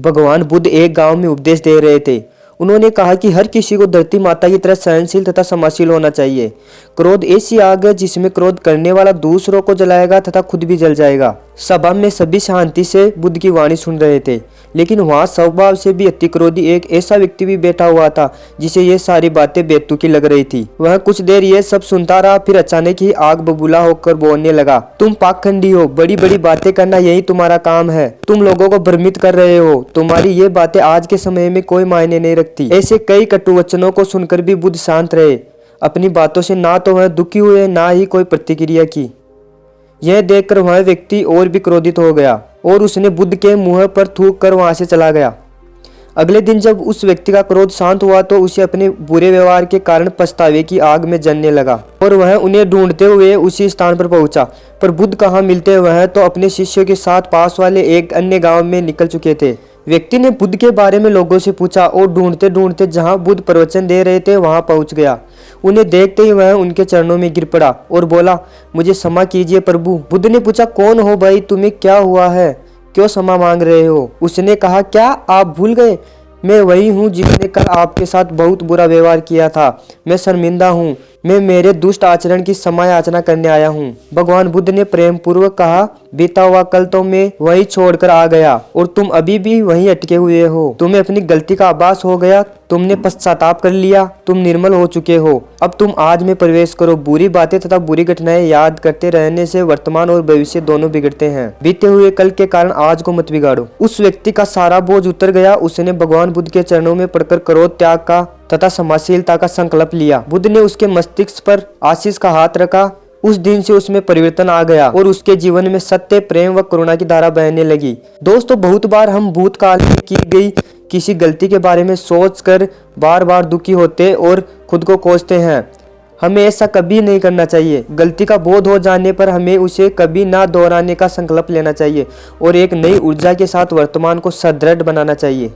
भगवान बुद्ध एक गांव में उपदेश दे रहे थे। उन्होंने कहा कि हर किसी को धरती माता की तरह सहनशील तथा समाशील होना चाहिए। क्रोध ऐसी आग है जिसमें क्रोध करने वाला दूसरों को जलाएगा तथा खुद भी जल जाएगा। सभा में सभी शांति से बुद्ध की वाणी सुन रहे थे, लेकिन वहां स्वभाव से भी अति क्रोधी एक ऐसा व्यक्ति भी बैठा हुआ था जिसे ये सारी बातें बेतुकी लग रही थी। वह कुछ देर ये सब सुनता रहा, फिर अचानक ही आग बबूला होकर बोलने लगा, तुम पाखंडी हो, बड़ी बड़ी बातें करना यही तुम्हारा काम है। तुम लोगों को भ्रमित कर रहे हो। तुम्हारी ये बातें आज के समय में कोई मायने नहीं रखती। ऐसे कई कटु वचनों को सुनकर भी बुद्ध शांत रहे। अपनी बातों से ना तो वह दुखी हुए, ना ही कोई प्रतिक्रिया की। यह देखकर वह व्यक्ति और भी क्रोधित हो गया और उसने बुद्ध के मुंह पर थूक कर वहां से चला गया। अगले दिन जब उस व्यक्ति का क्रोध शांत हुआ तो उसे अपने बुरे व्यवहार के कारण पछतावे की आग में जलने लगा और वह उन्हें ढूंढते हुए उसी स्थान पर पहुंचा। पर बुद्ध कहाँ मिलते, वह तो अपने शिष्यों के साथ पास वाले एक अन्य गांव में निकल चुके थे। व्यक्ति ने बुद्ध के बारे में लोगों से पूछा और ढूंढते ढूंढते जहां बुद्ध प्रवचन दे रहे थे वहां पहुंच गया। उन्हें देखते ही वह उनके चरणों में गिर पड़ा और बोला, मुझे क्षमा कीजिए प्रभु। बुद्ध ने पूछा, कौन हो भाई, तुम्हें क्या हुआ है, क्यों क्षमा मांग रहे हो? उसने कहा, क्या आप भूल गए? मैं वही हूँ जिसने कल आपके साथ बहुत बुरा व्यवहार किया था। मैं शर्मिंदा हूँ। मैं मेरे दुष्ट आचरण की क्षमा याचना करने आया हूँ। भगवान बुद्ध ने प्रेम पूर्वक कहा, बीता हुआ कल तो मैं वही छोड़कर आ गया और तुम अभी भी वहीं अटके हुए हो। तुम्हें अपनी गलती का आभास हो गया, तुमने पश्चाताप कर लिया, तुम निर्मल हो चुके हो। अब तुम आज में प्रवेश करो। बुरी बातें तथा बुरी घटनाएं याद करते रहने से वर्तमान और भविष्य दोनों बिगड़ते हैं। बीते हुए कल के कारण आज को मत बिगाड़ो। उस व्यक्ति का सारा बोझ उतर गया। उसने भगवान बुद्ध के चरणों में पड़कर क्रोध त्याग का तथा समाशीलता का संकल्प लिया। बुद्ध ने उसके मस्तिष्क पर आशीष का हाथ रखा। उस दिन से उसमें परिवर्तन आ गया और उसके जीवन में सत्य, प्रेम व करुणा की धारा बहने लगी। दोस्तों, बहुत बार हम भूतकाल में की गई किसी गलती के बारे में सोचकर बार बार दुखी होते और खुद को कोसते हैं। हमें ऐसा कभी नहीं करना चाहिए। गलती का बोध हो जाने पर हमें उसे कभी ना दोहराने का संकल्प लेना चाहिए और एक नई ऊर्जा के साथ वर्तमान को सुदृढ़ बनाना चाहिए।